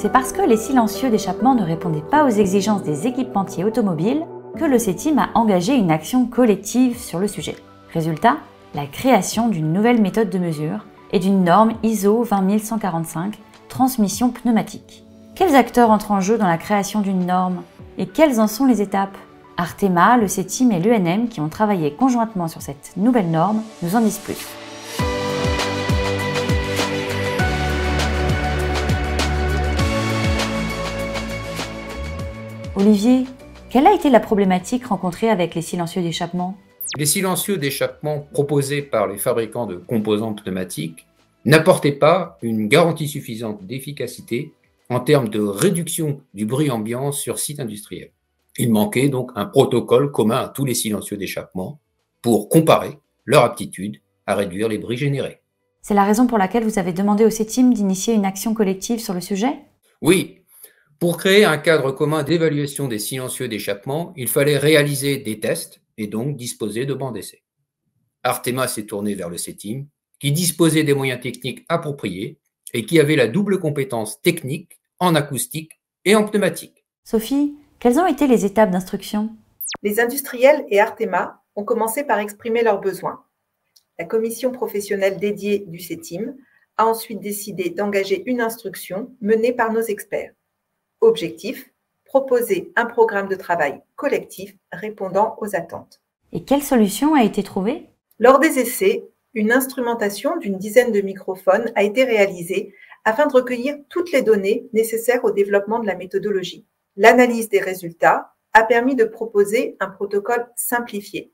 C'est parce que les silencieux d'échappement ne répondaient pas aux exigences des équipementiers automobiles que le CETIM a engagé une action collective sur le sujet. Résultat, la création d'une nouvelle méthode de mesure et d'une norme ISO 20145, transmission pneumatique. Quels acteurs entrent en jeu dans la création d'une norme et quelles en sont les étapes? Artema, le CETIM et l'UNM qui ont travaillé conjointement sur cette nouvelle norme nous en disent plus. Olivier, quelle a été la problématique rencontrée avec les silencieux d'échappement? Les silencieux d'échappement proposés par les fabricants de composants pneumatiques n'apportaient pas une garantie suffisante d'efficacité en termes de réduction du bruit ambiant sur site industriel. Il manquait donc un protocole commun à tous les silencieux d'échappement pour comparer leur aptitude à réduire les bruits générés. C'est la raison pour laquelle vous avez demandé au CETIM d'initier une action collective sur le sujet? Oui, pour créer un cadre commun d'évaluation des silencieux d'échappement, il fallait réaliser des tests et donc disposer de bancs d'essai. Artema s'est tourné vers le CETIM, qui disposait des moyens techniques appropriés et qui avait la double compétence technique en acoustique et en pneumatique. Sophie, quelles ont été les étapes d'instruction? Les industriels et Artema ont commencé par exprimer leurs besoins. La commission professionnelle dédiée du CETIM a ensuite décidé d'engager une instruction menée par nos experts. Objectif, proposer un programme de travail collectif répondant aux attentes. Et quelle solution a été trouvée? Lors des essais, une instrumentation d'une dizaine de microphones a été réalisée afin de recueillir toutes les données nécessaires au développement de la méthodologie. L'analyse des résultats a permis de proposer un protocole simplifié.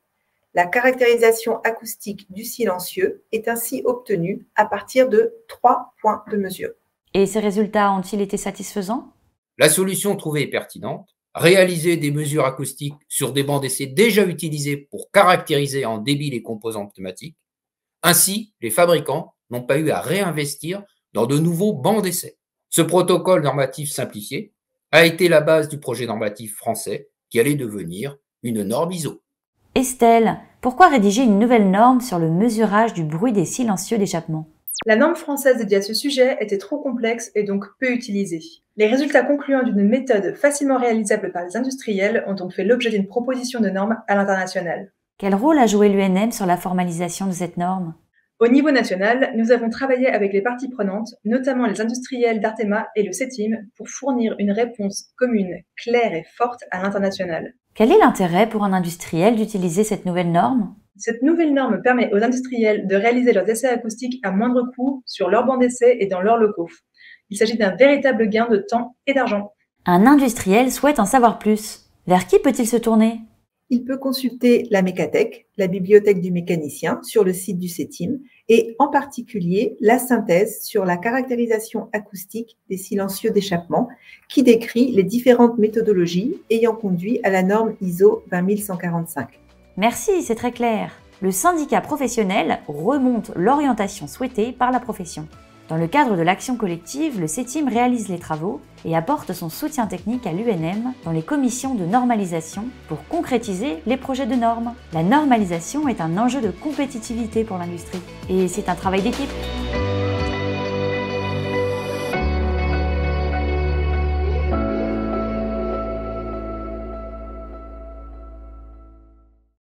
La caractérisation acoustique du silencieux est ainsi obtenue à partir de 3 points de mesure. Et ces résultats ont-ils été satisfaisants? La solution trouvée est pertinente. Réaliser des mesures acoustiques sur des bancs d'essai déjà utilisés pour caractériser en débit les composants pneumatiques. Ainsi, les fabricants n'ont pas eu à réinvestir dans de nouveaux bancs d'essai. Ce protocole normatif simplifié a été la base du projet normatif français qui allait devenir une norme ISO. Estelle, pourquoi rédiger une nouvelle norme sur le mesurage du bruit des silencieux d'échappement? La norme française dédiée à ce sujet était trop complexe et donc peu utilisée. Les résultats concluants d'une méthode facilement réalisable par les industriels ont donc fait l'objet d'une proposition de norme à l'international. Quel rôle a joué l'UNM sur la formalisation de cette norme? Au niveau national, nous avons travaillé avec les parties prenantes, notamment les industriels d'Artema et le CETIM, pour fournir une réponse commune, claire et forte à l'international. Quel est l'intérêt pour un industriel d'utiliser cette nouvelle norme? Cette nouvelle norme permet aux industriels de réaliser leurs essais acoustiques à moindre coût sur leurs bancs d'essai et dans leurs locaux. Il s'agit d'un véritable gain de temps et d'argent. Un industriel souhaite en savoir plus. Vers qui peut-il se tourner? Il peut consulter la Mécathèque, la bibliothèque du mécanicien, sur le site du CETIM, et en particulier la synthèse sur la caractérisation acoustique des silencieux d'échappement, qui décrit les différentes méthodologies ayant conduit à la norme ISO 20145. Merci, c'est très clair. Le syndicat professionnel remonte l'orientation souhaitée par la profession. Dans le cadre de l'action collective, le CETIM réalise les travaux et apporte son soutien technique à l'UNM dans les commissions de normalisation pour concrétiser les projets de normes. La normalisation est un enjeu de compétitivité pour l'industrie et c'est un travail d'équipe.